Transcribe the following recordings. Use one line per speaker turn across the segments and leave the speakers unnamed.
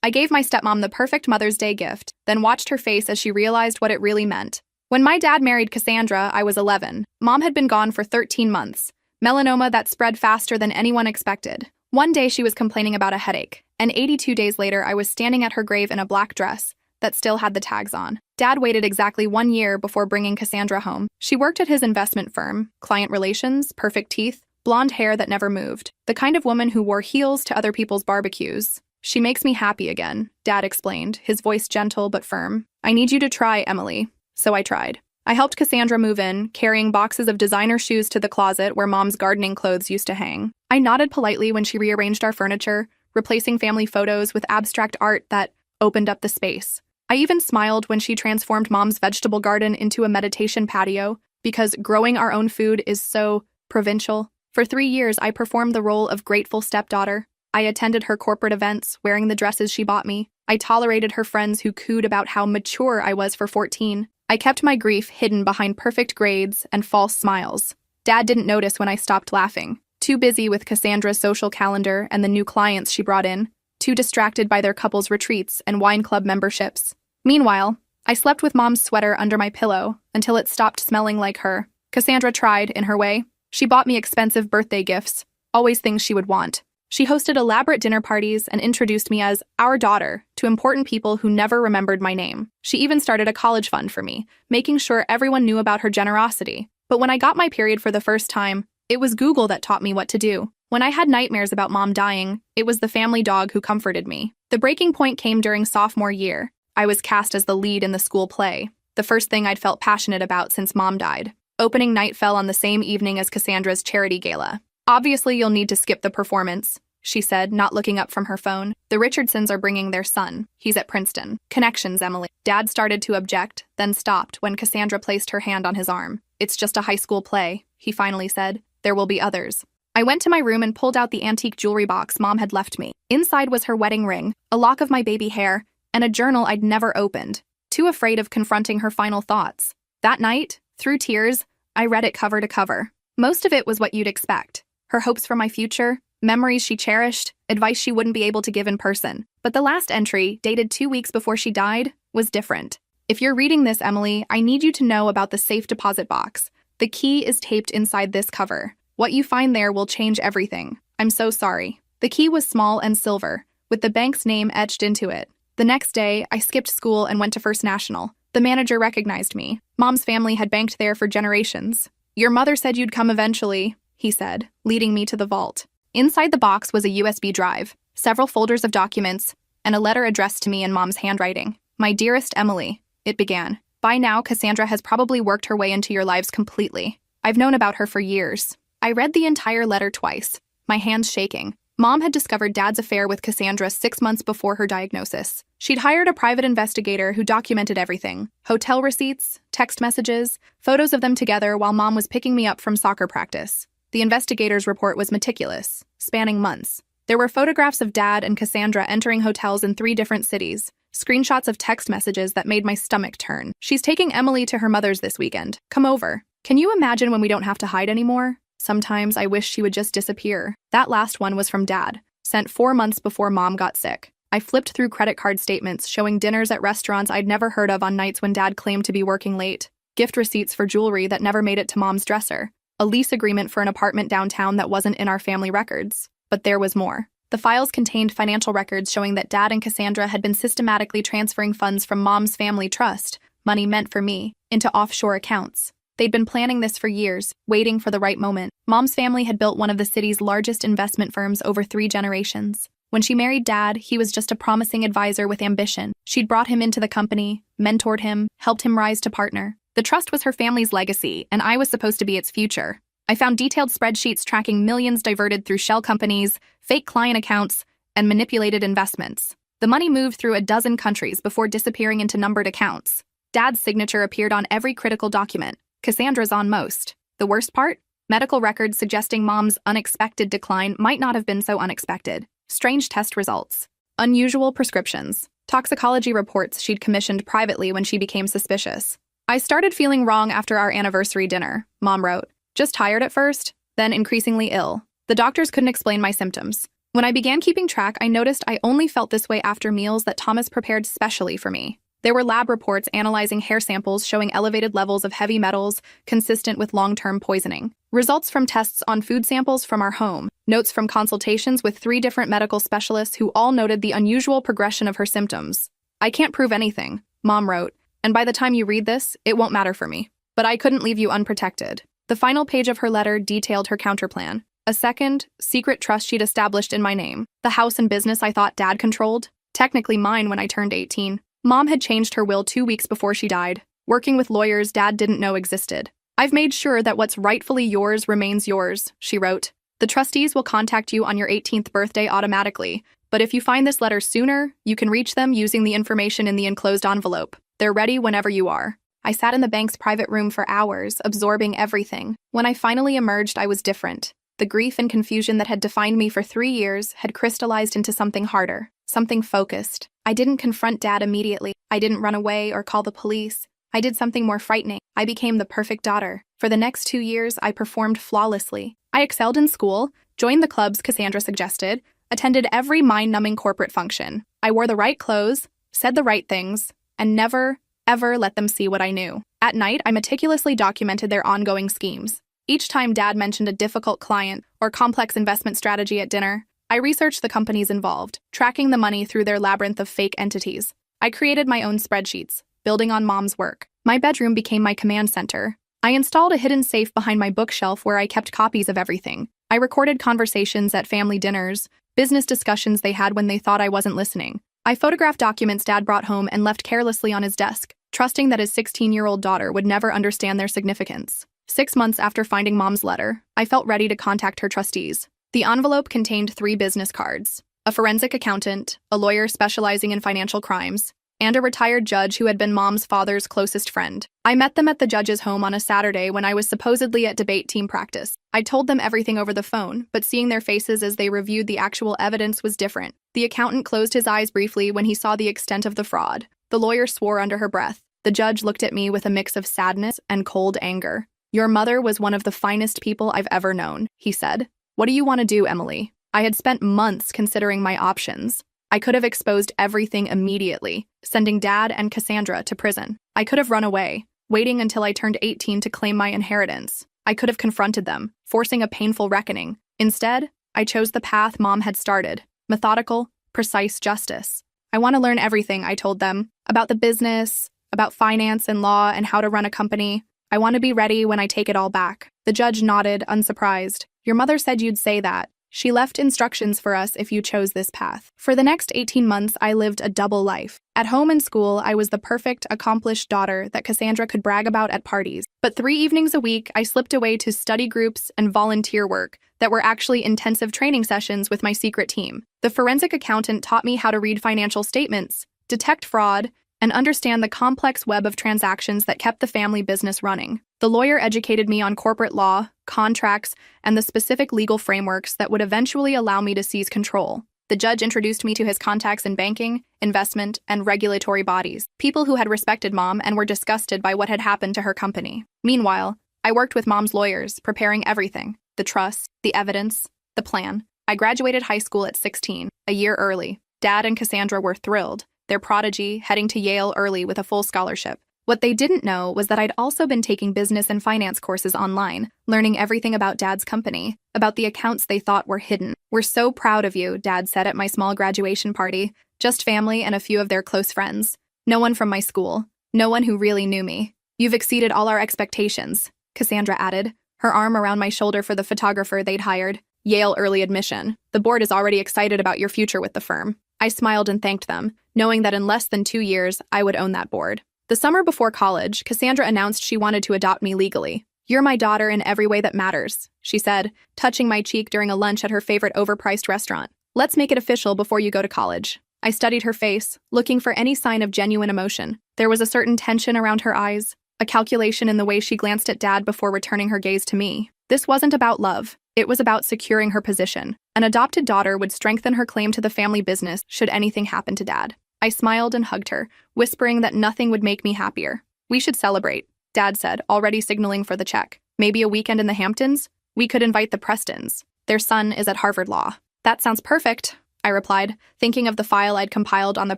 I gave my stepmom the perfect Mother's Day gift, then watched her face as she realized what it really meant. When my dad married Cassandra, I was 11. Mom had been gone for 13 months. Melanoma that spread faster than anyone expected. One day she was complaining about a headache, and 82 days later I was standing at her grave in a black dress that still had the tags on. Dad waited exactly 1 year before bringing Cassandra home. She worked at his investment firm, client relations, perfect teeth, blonde hair that never moved, the kind of woman who wore heels to other people's barbecues. She makes me happy again, Dad explained, his voice gentle but firm. I need you to try, Emily. So I tried. I helped Cassandra move in, carrying boxes of designer shoes to the closet where Mom's gardening clothes used to hang. I nodded politely when she rearranged our furniture, replacing family photos with abstract art that opened up the space. I even smiled when she transformed Mom's vegetable garden into a meditation patio, because growing our own food is so provincial. For 3 years, I performed the role of grateful stepdaughter. I attended her corporate events, wearing the dresses she bought me. I tolerated her friends who cooed about how mature I was for 14. I kept my grief hidden behind perfect grades and false smiles. Dad didn't notice when I stopped laughing. Too busy with Cassandra's social calendar and the new clients she brought in. Too distracted by their couples' retreats and wine club memberships. Meanwhile, I slept with Mom's sweater under my pillow until it stopped smelling like her. Cassandra tried, in her way. She bought me expensive birthday gifts, always things she would want. She hosted elaborate dinner parties and introduced me as our daughter to important people who never remembered my name. She even started a college fund for me, making sure everyone knew about her generosity. But when I got my period for the first time, it was Google that taught me what to do. When I had nightmares about Mom dying, it was the family dog who comforted me. The breaking point came during sophomore year. I was cast as the lead in the school play, the first thing I'd felt passionate about since Mom died. Opening night fell on the same evening as Cassandra's charity gala. Obviously, you'll need to skip the performance, she said, not looking up from her phone. The Richardsons are bringing their son. He's at Princeton. Connections, Emily. Dad started to object, then stopped when Cassandra placed her hand on his arm. It's just a high school play, he finally said. There will be others. I went to my room and pulled out the antique jewelry box Mom had left me. Inside was her wedding ring, a lock of my baby hair, and a journal I'd never opened, too afraid of confronting her final thoughts. That night, through tears, I read it cover to cover. Most of it was what you'd expect. Her hopes for my future, memories she cherished, advice she wouldn't be able to give in person. But the last entry, dated 2 weeks before she died, was different. If you're reading this, Emily, I need you to know about the safe deposit box. The key is taped inside this cover. What you find there will change everything. I'm so sorry. The key was small and silver, with the bank's name etched into it. The next day, I skipped school and went to First National. The manager recognized me. Mom's family had banked there for generations. Your mother said you'd come eventually, he said, leading me to the vault. Inside the box was a USB drive, several folders of documents, and a letter addressed to me in Mom's handwriting. My dearest Emily, it began. By now, Cassandra has probably worked her way into your lives completely. I've known about her for years. I read the entire letter twice, my hands shaking. Mom had discovered Dad's affair with Cassandra 6 months before her diagnosis. She'd hired a private investigator who documented everything. Hotel receipts, text messages, photos of them together while Mom was picking me up from soccer practice. The investigator's report was meticulous, spanning months. There were photographs of Dad and Cassandra entering hotels in 3 different cities, screenshots of text messages that made my stomach turn. She's taking Emily to her mother's this weekend. Come over. Can you imagine when we don't have to hide anymore? Sometimes I wish she would just disappear. That last one was from Dad, sent 4 months before Mom got sick. I flipped through credit card statements showing dinners at restaurants I'd never heard of on nights when Dad claimed to be working late, gift receipts for jewelry that never made it to Mom's dresser, a lease agreement for an apartment downtown that wasn't in our family records. But there was more. The files contained financial records showing that Dad and Cassandra had been systematically transferring funds from Mom's family trust, money meant for me, into offshore accounts. They'd been planning this for years, waiting for the right moment. Mom's family had built one of the city's largest investment firms over 3 generations. When she married Dad, he was just a promising advisor with ambition. She'd brought him into the company, mentored him, helped him rise to partner. The trust was her family's legacy, and I was supposed to be its future. I found detailed spreadsheets tracking millions diverted through shell companies, fake client accounts, and manipulated investments. The money moved through a dozen countries before disappearing into numbered accounts. Dad's signature appeared on every critical document. Cassandra's on most. The worst part? Medical records suggesting Mom's unexpected decline might not have been so unexpected. Strange test results. Unusual prescriptions. Toxicology reports she'd commissioned privately when she became suspicious. I started feeling wrong after our anniversary dinner, Mom wrote. Just tired at first, then increasingly ill. The doctors couldn't explain my symptoms. When I began keeping track, I noticed I only felt this way after meals that Thomas prepared specially for me. There were lab reports analyzing hair samples showing elevated levels of heavy metals consistent with long-term poisoning. Results from tests on food samples from our home. Notes from consultations with 3 different medical specialists who all noted the unusual progression of her symptoms. I can't prove anything, Mom wrote, and by the time you read this, it won't matter for me. But I couldn't leave you unprotected. The final page of her letter detailed her counterplan. A second, secret trust she'd established in my name. The house and business I thought Dad controlled. Technically mine when I turned 18. Mom had changed her will 2 weeks before she died. Working with lawyers Dad didn't know existed. I've made sure that what's rightfully yours remains yours, she wrote. The trustees will contact you on your 18th birthday automatically, but if you find this letter sooner, you can reach them using the information in the enclosed envelope. They're ready whenever you are. I sat in the bank's private room for hours, absorbing everything. When I finally emerged, I was different. The grief and confusion that had defined me for 3 years had crystallized into something harder, something focused. I didn't confront Dad immediately. I didn't run away or call the police. I did something more frightening. I became the perfect daughter. For the next 2 years, I performed flawlessly. I excelled in school, joined the clubs Cassandra suggested, attended every mind-numbing corporate function. I wore the right clothes, said the right things, and never, ever let them see what I knew. At night, I meticulously documented their ongoing schemes. Each time Dad mentioned a difficult client or complex investment strategy at dinner, I researched the companies involved, tracking the money through their labyrinth of fake entities. I created my own spreadsheets, building on Mom's work. My bedroom became my command center. I installed a hidden safe behind my bookshelf where I kept copies of everything. I recorded conversations at family dinners, business discussions they had when they thought I wasn't listening. I photographed documents Dad brought home and left carelessly on his desk, trusting that his 16-year-old daughter would never understand their significance. 6 months after finding Mom's letter, I felt ready to contact her trustees. The envelope contained 3 business cards: a forensic accountant, a lawyer specializing in financial crimes, and a retired judge who had been Mom's father's closest friend. I met them at the judge's home on a Saturday when I was supposedly at debate team practice. I told them everything over the phone, but seeing their faces as they reviewed the actual evidence was different. The accountant closed his eyes briefly when he saw the extent of the fraud. The lawyer swore under her breath. The judge looked at me with a mix of sadness and cold anger. "Your mother was one of the finest people I've ever known," he said. "What do you want to do, Emily?" I had spent months considering my options. I could have exposed everything immediately, sending Dad and Cassandra to prison. I could have run away, waiting until I turned 18 to claim my inheritance. I could have confronted them, forcing a painful reckoning. Instead, I chose the path Mom had started: methodical, precise justice. I want to learn everything, I told them, about the business, about finance and law and how to run a company. I want to be ready when I take it all back. The judge nodded, unsurprised. "Your mother said you'd say that. She left instructions for us if you chose this path." For the next 18 months, I lived a double life. At home and school, I was the perfect, accomplished daughter that Cassandra could brag about at parties. But 3 evenings a week, I slipped away to study groups and volunteer work that were actually intensive training sessions with my secret team. The forensic accountant taught me how to read financial statements, detect fraud, and understand the complex web of transactions that kept the family business running. The lawyer educated me on corporate law, contracts, and the specific legal frameworks that would eventually allow me to seize control. The judge introduced me to his contacts in banking, investment, and regulatory bodies, people who had respected Mom and were disgusted by what had happened to her company. Meanwhile, I worked with Mom's lawyers, preparing everything: the trust, the evidence, the plan. I graduated high school at 16, a year early. Dad and Cassandra were thrilled, their prodigy heading to Yale early with a full scholarship. What they didn't know was that I'd also been taking business and finance courses online, learning everything about Dad's company, about the accounts they thought were hidden. "We're so proud of you," Dad said at my small graduation party. Just family and a few of their close friends. No one from my school. No one who really knew me. "You've exceeded all our expectations," Cassandra added, her arm around my shoulder for the photographer they'd hired. "Yale early admission. The board is already excited about your future with the firm." I smiled and thanked them, knowing that in less than 2 years, I would own that board. The summer before college, Cassandra announced she wanted to adopt me legally. "You're my daughter in every way that matters," she said, touching my cheek during a lunch at her favorite overpriced restaurant. "Let's make it official before you go to college." I studied her face, looking for any sign of genuine emotion. There was a certain tension around her eyes, a calculation in the way she glanced at Dad before returning her gaze to me. This wasn't about love. It was about securing her position. An adopted daughter would strengthen her claim to the family business should anything happen to Dad. I smiled and hugged her, whispering that nothing would make me happier. "We should celebrate," Dad said, already signaling for the check. "Maybe a weekend in the Hamptons? We could invite the Prestons. Their son is at Harvard Law." That sounds perfect, I replied, thinking of the file I'd compiled on the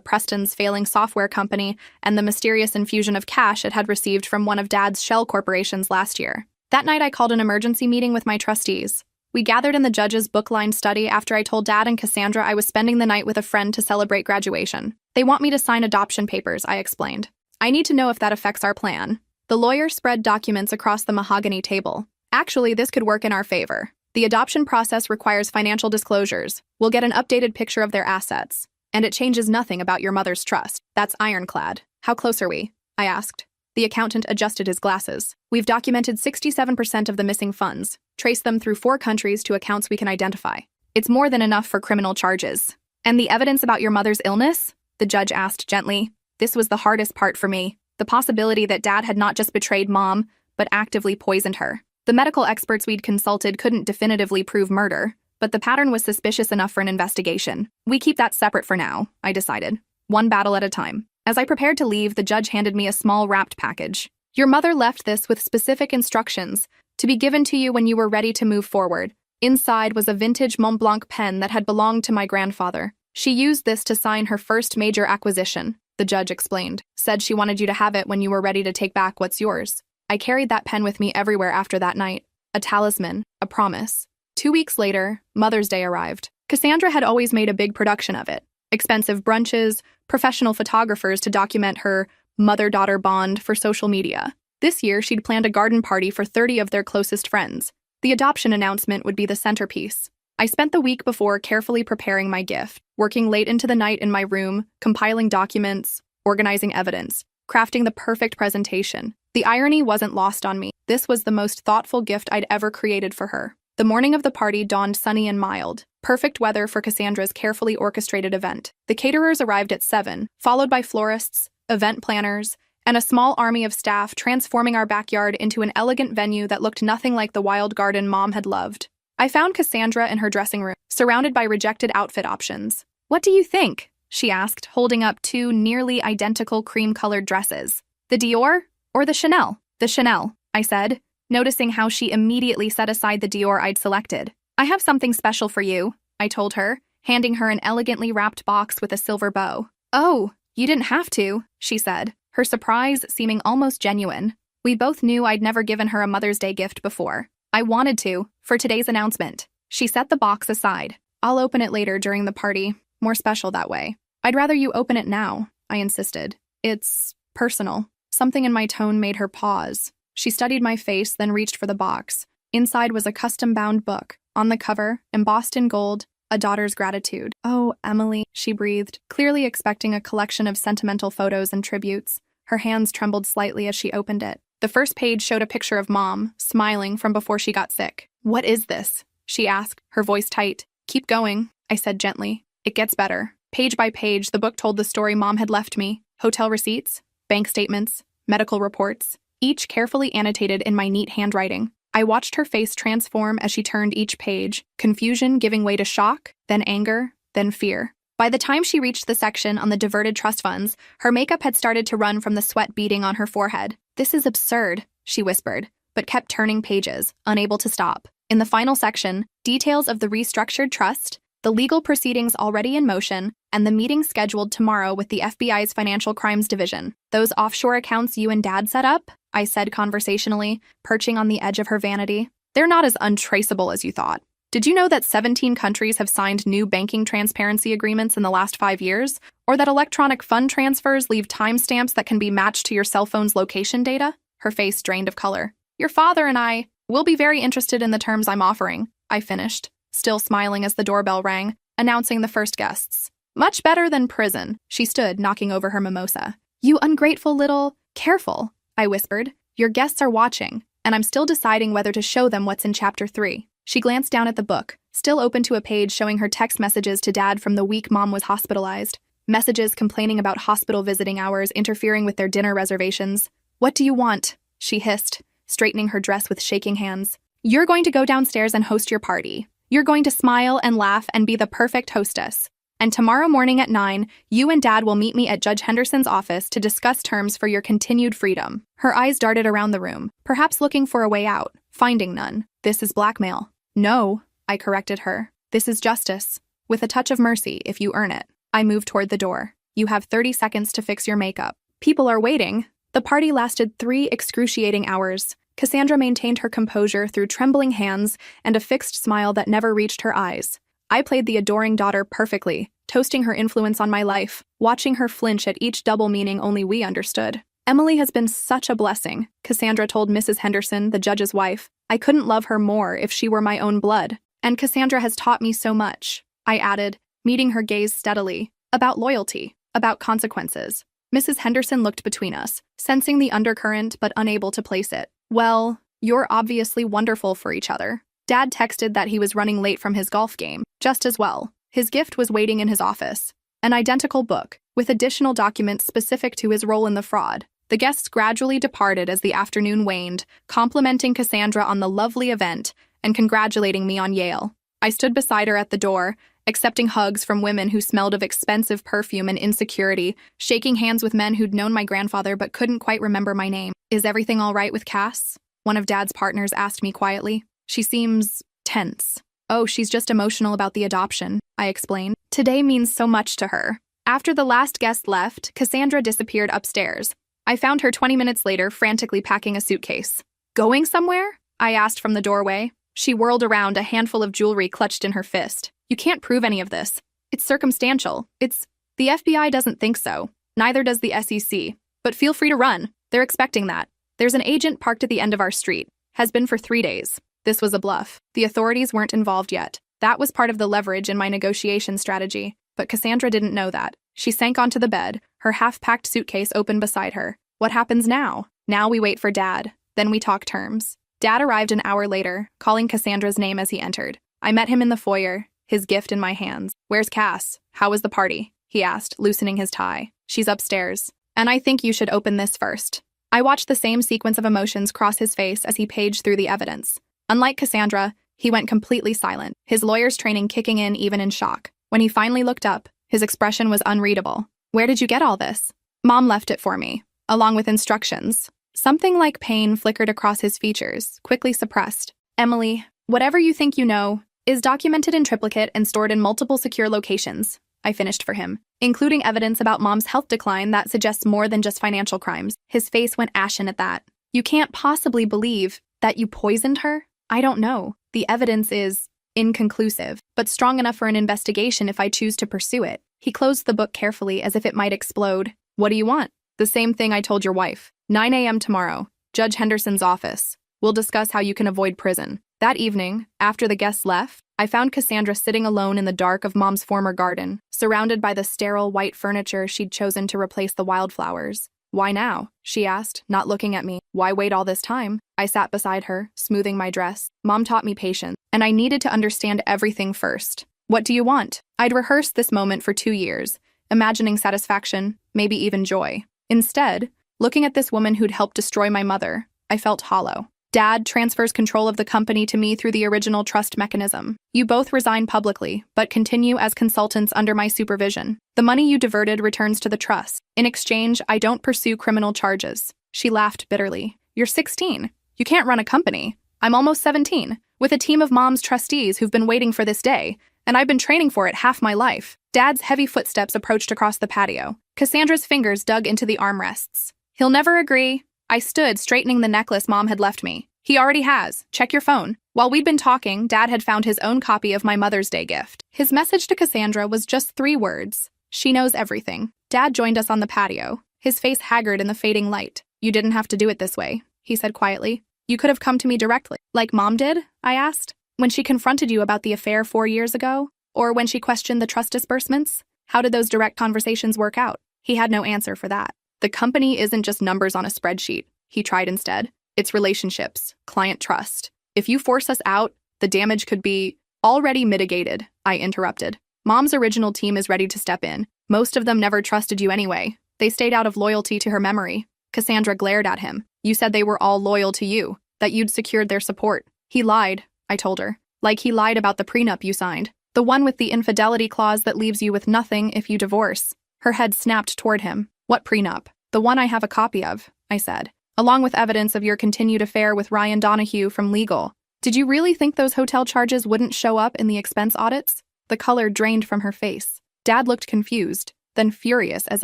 Preston's failing software company and the mysterious infusion of cash it had received from one of Dad's shell corporations last year. That night, I called an emergency meeting with my trustees. We gathered in the judge's book-lined study after I told Dad and Cassandra I was spending the night with a friend to celebrate graduation. They want me to sign adoption papers, I explained. I need to know if that affects our plan. The lawyer spread documents across the mahogany table. Actually, this could work in our favor. The adoption process requires financial disclosures. We'll get an updated picture of their assets. And it changes nothing about your mother's trust. That's ironclad. How close are we? I asked. The accountant adjusted his glasses. We've documented 67% of the missing funds, traced them through 4 countries to accounts we can identify. It's more than enough for criminal charges. And the evidence about your mother's illness? The judge asked gently. This was the hardest part for me. The possibility that Dad had not just betrayed Mom, but actively poisoned her. The medical experts we'd consulted couldn't definitively prove murder, but the pattern was suspicious enough for an investigation. We keep that separate for now, I decided. One battle at a time. As I prepared to leave, the judge handed me a small wrapped package. Your mother left this with specific instructions to be given to you when you were ready to move forward. Inside was a vintage Montblanc pen that had belonged to my grandfather. She used this to sign her first major acquisition, the judge explained. Said she wanted you to have it when you were ready to take back what's yours. I carried that pen with me everywhere after that night. A talisman, a promise. 2 weeks later, Mother's Day arrived. Cassandra had always made a big production of it. Expensive brunches, professional photographers to document her mother-daughter bond for social media. This year, she'd planned a garden party for 30 of their closest friends. The adoption announcement would be the centerpiece. I spent the week before carefully preparing my gift, working late into the night in my room, compiling documents, organizing evidence, crafting the perfect presentation. The irony wasn't lost on me. This was the most thoughtful gift I'd ever created for her. The morning of the party dawned sunny and mild. Perfect weather for Cassandra's carefully orchestrated event. The caterers arrived at 7, followed by florists, event planners, and a small army of staff transforming our backyard into an elegant venue that looked nothing like the wild garden Mom had loved. I found Cassandra in her dressing room, surrounded by rejected outfit options. What do you think? She asked, holding up 2 nearly identical cream-colored dresses. The Dior or the Chanel? The Chanel, I said, noticing how she immediately set aside the Dior I'd selected. I have something special for you, I told her, handing her an elegantly wrapped box with a silver bow. Oh, you didn't have to, she said, her surprise seeming almost genuine. We both knew I'd never given her a Mother's Day gift before. I wanted to, for today's announcement. She set the box aside. I'll open it later during the party. More special that way. I'd rather you open it now, I insisted. It's personal. Something in my tone made her pause. She studied my face, then reached for the box. Inside was a custom-bound book. On the cover, embossed in gold, A Daughter's Gratitude. Oh, Emily, she breathed, clearly expecting a collection of sentimental photos and tributes. Her hands trembled slightly as she opened it. The first page showed a picture of Mom, smiling from before she got sick. What is this? She asked, her voice tight. Keep going, I said gently. It gets better. Page by page, the book told the story Mom had left me. Hotel receipts, bank statements, medical reports, each carefully annotated in my neat handwriting. I watched her face transform as she turned each page, confusion giving way to shock, then anger, then fear. By the time she reached the section on the diverted trust funds, her makeup had started to run from the sweat beading on her forehead. This is absurd, she whispered, but kept turning pages, unable to stop. In the final section, details of the restructured trust, the legal proceedings already in motion, and the meeting scheduled tomorrow with the FBI's Financial Crimes Division. Those offshore accounts you and Dad set up? I said conversationally, perching on the edge of her vanity. They're not as untraceable as you thought. Did you know that 17 countries have signed new banking transparency agreements in the last 5 years? Or that electronic fund transfers leave timestamps that can be matched to your cell phone's location data? Her face drained of color. Your father and I will be very interested in the terms I'm offering, I finished, still smiling as the doorbell rang, announcing the first guests. Much better than prison, she stood, knocking over her mimosa. You ungrateful little... Careful, I whispered. Your guests are watching, and I'm still deciding whether to show them what's in Chapter 3. She glanced down at the book, still open to a page showing her text messages to Dad from the week Mom was hospitalized. Messages complaining about hospital visiting hours interfering with their dinner reservations. What do you want? She hissed, straightening her dress with shaking hands. You're going to go downstairs and host your party. You're going to smile and laugh and be the perfect hostess. And tomorrow morning at 9, you and Dad will meet me at Judge Henderson's office to discuss terms for your continued freedom. Her eyes darted around the room, perhaps looking for a way out, finding none. This is blackmail. No, I corrected her. This is justice. With a touch of mercy if you earn it. I moved toward the door. You have 30 seconds to fix your makeup. People are waiting. The party lasted 3 excruciating hours. Cassandra maintained her composure through trembling hands and a fixed smile that never reached her eyes. I played the adoring daughter perfectly, toasting her influence on my life, watching her flinch at each double meaning only we understood. Emily has been such a blessing, Cassandra told Mrs. Henderson, the judge's wife. I couldn't love her more if she were my own blood. And Cassandra has taught me so much, I added, meeting her gaze steadily, about loyalty, about consequences. Mrs. Henderson looked between us, sensing the undercurrent but unable to place it. Well, you're obviously wonderful for each other. Dad texted that he was running late from his golf game, just as well. His gift was waiting in his office. An identical book, with additional documents specific to his role in the fraud. The guests gradually departed as the afternoon waned, complimenting Cassandra on the lovely event and congratulating me on Yale. I stood beside her at the door, accepting hugs from women who smelled of expensive perfume and insecurity, shaking hands with men who'd known my grandfather but couldn't quite remember my name. Is everything all right with Cass? One of Dad's partners asked me quietly. She seems tense. Oh, she's just emotional about the adoption, I explained. Today means so much to her. After the last guest left, Cassandra disappeared upstairs. I found her 20 minutes later, frantically packing a suitcase. Going somewhere? I asked from the doorway. She whirled around, a handful of jewelry clutched in her fist. You can't prove any of this. It's circumstantial. The FBI doesn't think so. Neither does the SEC. But feel free to run. They're expecting that. There's an agent parked at the end of our street. Has been for 3 days. This was a bluff. The authorities weren't involved yet. That was part of the leverage in my negotiation strategy. But Cassandra didn't know that. She sank onto the bed, her half-packed suitcase open beside her. What happens now? Now we wait for Dad. Then we talk terms. Dad arrived an hour later, calling Cassandra's name as he entered. I met him in the foyer, his gift in my hands. Where's Cass? How was the party? He asked, loosening his tie. She's upstairs. And I think you should open this first. I watched the same sequence of emotions cross his face as he paged through the evidence. Unlike Cassandra, he went completely silent, his lawyer's training kicking in even in shock. When he finally looked up, his expression was unreadable. Where did you get all this? Mom left it for me, along with instructions. Something like pain flickered across his features, quickly suppressed. Emily, whatever you think you know, is documented in triplicate and stored in multiple secure locations. I finished for him, including evidence about Mom's health decline that suggests more than just financial crimes. His face went ashen at that. You can't possibly believe that you poisoned her? I don't know. The evidence is inconclusive, but strong enough for an investigation if I choose to pursue it. He closed the book carefully as if it might explode. What do you want? The same thing I told your wife. 9 a.m. tomorrow. Judge Henderson's office. We'll discuss how you can avoid prison. That evening, after the guests left, I found Cassandra sitting alone in the dark of Mom's former garden, surrounded by the sterile white furniture she'd chosen to replace the wildflowers. Why now? She asked, not looking at me. Why wait all this time? I sat beside her, smoothing my dress. Mom taught me patience, and I needed to understand everything first. What do you want? I'd rehearsed this moment for 2 years, imagining satisfaction, maybe even joy. Instead, looking at this woman who'd helped destroy my mother, I felt hollow. Dad transfers control of the company to me through the original trust mechanism. You both resign publicly, but continue as consultants under my supervision. The money you diverted returns to the trust. In exchange, I don't pursue criminal charges. She laughed bitterly. You're 16. You can't run a company. I'm almost 17, with a team of Mom's trustees who've been waiting for this day, and I've been training for it half my life. Dad's heavy footsteps approached across the patio. Cassandra's fingers dug into the armrests. He'll never agree. I stood, straightening the necklace Mom had left me. He already has. Check your phone. While we'd been talking, Dad had found his own copy of my Mother's Day gift. His message to Cassandra was just 3 words. She knows everything. Dad joined us on the patio, his face haggard in the fading light. You didn't have to do it this way, he said quietly. You could have come to me directly. Like Mom did? I asked. When she confronted you about the affair 4 years ago? Or when she questioned the trust disbursements? How did those direct conversations work out? He had no answer for that. The company isn't just numbers on a spreadsheet, he tried instead. It's relationships, client trust. If you force us out, the damage could be already mitigated, I interrupted. Mom's original team is ready to step in. Most of them never trusted you anyway. They stayed out of loyalty to her memory. Cassandra glared at him. You said they were all loyal to you, that you'd secured their support. He lied, I told her. Like he lied about the prenup you signed. The one with the infidelity clause that leaves you with nothing if you divorce. Her head snapped toward him. What prenup? The one I have a copy of, I said. Along with evidence of your continued affair with Ryan Donahue from legal. Did you really think those hotel charges wouldn't show up in the expense audits? The color drained from her face. Dad looked confused, then furious as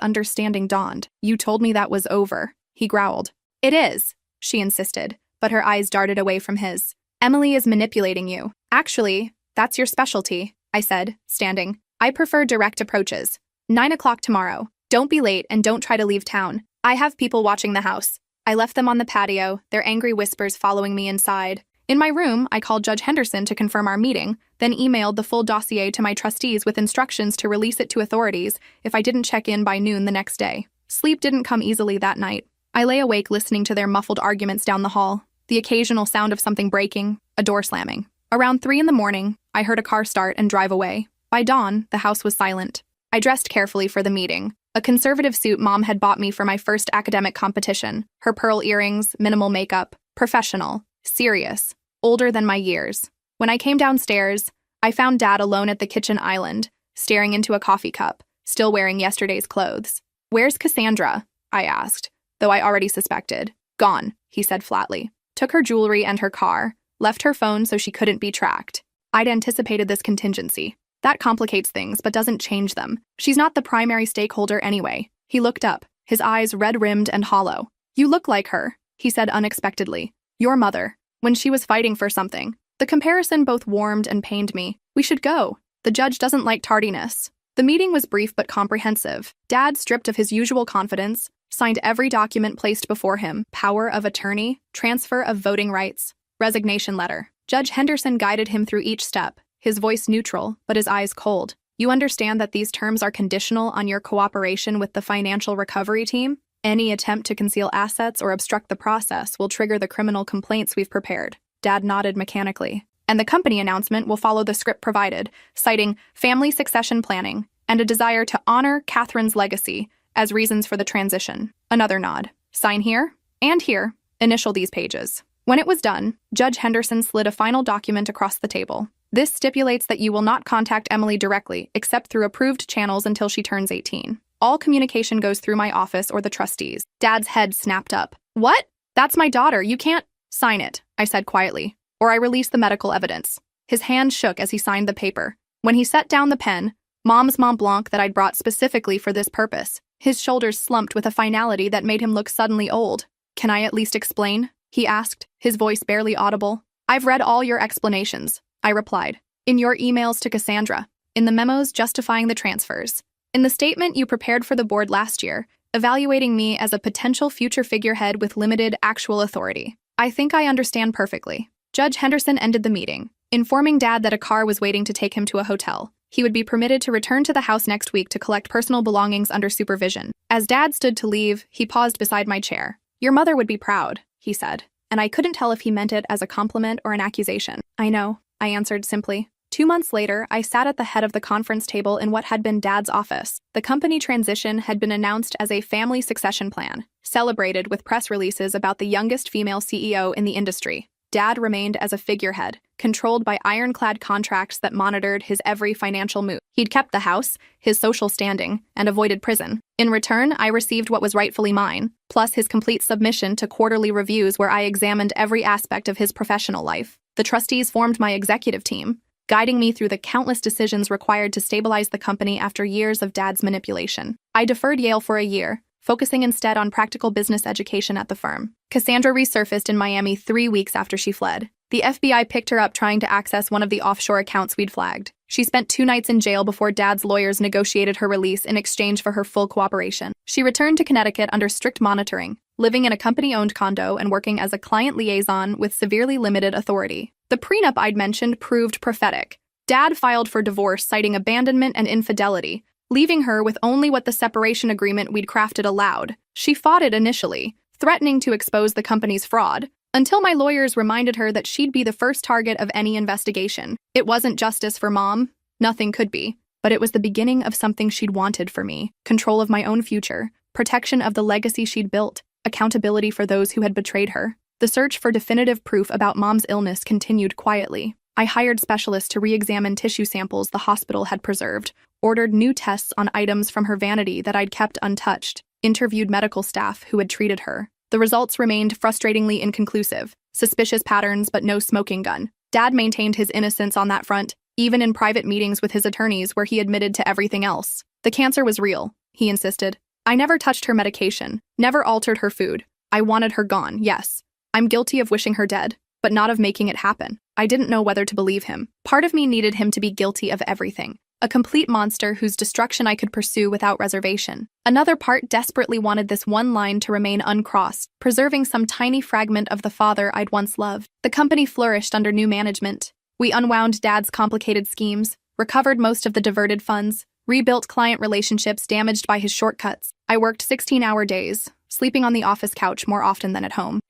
understanding dawned. You told me that was over, he growled. It is, she insisted, but her eyes darted away from his. Emily is manipulating you. Actually, that's your specialty, I said, standing. I prefer direct approaches. 9 o'clock tomorrow. Don't be late and don't try to leave town. I have people watching the house. I left them on the patio, their angry whispers following me inside. In my room, I called Judge Henderson to confirm our meeting, then emailed the full dossier to my trustees with instructions to release it to authorities if I didn't check in by noon the next day. Sleep didn't come easily that night. I lay awake listening to their muffled arguments down the hall, the occasional sound of something breaking, a door slamming. Around 3 in the morning, I heard a car start and drive away. By dawn, the house was silent. I dressed carefully for the meeting. A conservative suit Mom had bought me for my first academic competition. Her pearl earrings, minimal makeup, professional, serious, older than my years. When I came downstairs, I found Dad alone at the kitchen island, staring into a coffee cup, still wearing yesterday's clothes. Where's Cassandra? I asked, though I already suspected. Gone, he said flatly. Took her jewelry and her car, left her phone so she couldn't be tracked. I'd anticipated this contingency. That complicates things, but doesn't change them. She's not the primary stakeholder anyway. He looked up, his eyes red-rimmed and hollow. You look like her, he said unexpectedly. Your mother, when she was fighting for something. The comparison both warmed and pained me. We should go. The judge doesn't like tardiness. The meeting was brief but comprehensive. Dad, stripped of his usual confidence, signed every document placed before him: power of attorney, transfer of voting rights, resignation letter. Judge Henderson guided him through each step, his voice neutral, but his eyes cold. You understand that these terms are conditional on your cooperation with the financial recovery team? Any attempt to conceal assets or obstruct the process will trigger the criminal complaints we've prepared. Dad nodded mechanically. And the company announcement will follow the script provided, citing family succession planning and a desire to honor Catherine's legacy as reasons for the transition. Another nod. Sign here and here. Initial these pages. When it was done, Judge Henderson slid a final document across the table. This stipulates that you will not contact Emily directly, except through approved channels until she turns 18. All communication goes through my office or the trustees. Dad's head snapped up. What? That's my daughter. You can't... Sign it, I said quietly, or I release the medical evidence. His hand shook as he signed the paper. When he set down the pen, Mom's Mont Blanc that I'd brought specifically for this purpose, his shoulders slumped with a finality that made him look suddenly old. Can I at least explain? He asked, his voice barely audible. I've read all your explanations, I replied. In your emails to Cassandra, in the memos justifying the transfers, in the statement you prepared for the board last year, evaluating me as a potential future figurehead with limited actual authority. I think I understand perfectly. Judge Henderson ended the meeting, informing Dad that a car was waiting to take him to a hotel. He would be permitted to return to the house next week to collect personal belongings under supervision. As Dad stood to leave, he paused beside my chair. Your mother would be proud, he said, and I couldn't tell if he meant it as a compliment or an accusation. I know, I answered simply. 2 months later, I sat at the head of the conference table in what had been Dad's office. The company transition had been announced as a family succession plan, celebrated with press releases about the youngest female CEO in the industry. Dad remained as a figurehead, controlled by ironclad contracts that monitored his every financial move. He'd kept the house, his social standing, and avoided prison. In return, I received what was rightfully mine, plus his complete submission to quarterly reviews where I examined every aspect of his professional life. The trustees formed my executive team, guiding me through the countless decisions required to stabilize the company after years of Dad's manipulation. I deferred Yale for a year, focusing instead on practical business education at the firm. Cassandra resurfaced in Miami 3 weeks after she fled. The FBI picked her up trying to access one of the offshore accounts we'd flagged. She spent 2 nights in jail before Dad's lawyers negotiated her release in exchange for her full cooperation. She returned to Connecticut under strict monitoring, living in a company-owned condo and working as a client liaison with severely limited authority. The prenup I'd mentioned proved prophetic. Dad filed for divorce citing abandonment and infidelity, leaving her with only what the separation agreement we'd crafted allowed. She fought it initially, threatening to expose the company's fraud, until my lawyers reminded her that she'd be the first target of any investigation. It wasn't justice for Mom, nothing could be, but it was the beginning of something she'd wanted for me: control of my own future, protection of the legacy she'd built, accountability for those who had betrayed her. The search for definitive proof about Mom's illness continued quietly. I hired specialists to re-examine tissue samples the hospital had preserved, ordered new tests on items from her vanity that I'd kept untouched, interviewed medical staff who had treated her. The results remained frustratingly inconclusive. suspicious patterns, but no smoking gun. Dad maintained his innocence on that front, even in private meetings with his attorneys where he admitted to everything else. The cancer was real, he insisted. I never touched her medication, never altered her food. I wanted her gone, yes. I'm guilty of wishing her dead, but not of making it happen. I didn't know whether to believe him. Part of me needed him to be guilty of everything. A complete monster whose destruction I could pursue without reservation. Another part desperately wanted this one line to remain uncrossed, preserving some tiny fragment of the father I'd once loved. The company flourished under new management. We unwound Dad's complicated schemes, recovered most of the diverted funds, rebuilt client relationships damaged by his shortcuts. I worked 16-hour days, sleeping on the office couch more often than at home.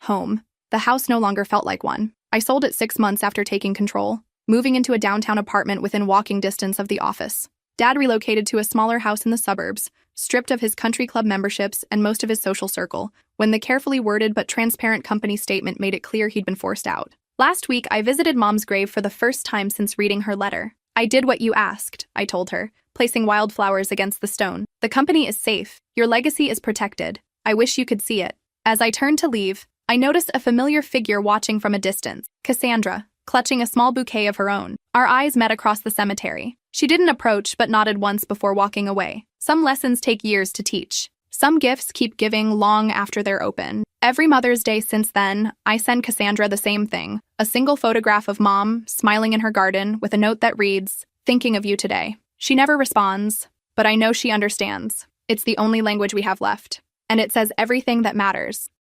The house no longer felt like one. I sold it 6 months after taking control, moving into a downtown apartment within walking distance of the office. Dad relocated to a smaller house in the suburbs, stripped of his country club memberships and most of his social circle, when the carefully worded but transparent company statement made it clear he'd been forced out. Last week, I visited Mom's grave for the first time since reading her letter. I did what you asked, I told her, placing wildflowers against the stone. The company is safe. Your legacy is protected. I wish you could see it. As I turned to leave, I noticed a familiar figure watching from a distance, Cassandra, clutching a small bouquet of her own. Our eyes met across the cemetery. She didn't approach but nodded once before walking away. Some lessons take years to teach. Some gifts keep giving long after they're open. Every Mother's Day since then, I send Cassandra the same thing, a single photograph of Mom, smiling in her garden, with a note that reads, "Thinking of you today." She never responds, but I know she understands. It's the only language we have left. And it says everything that matters.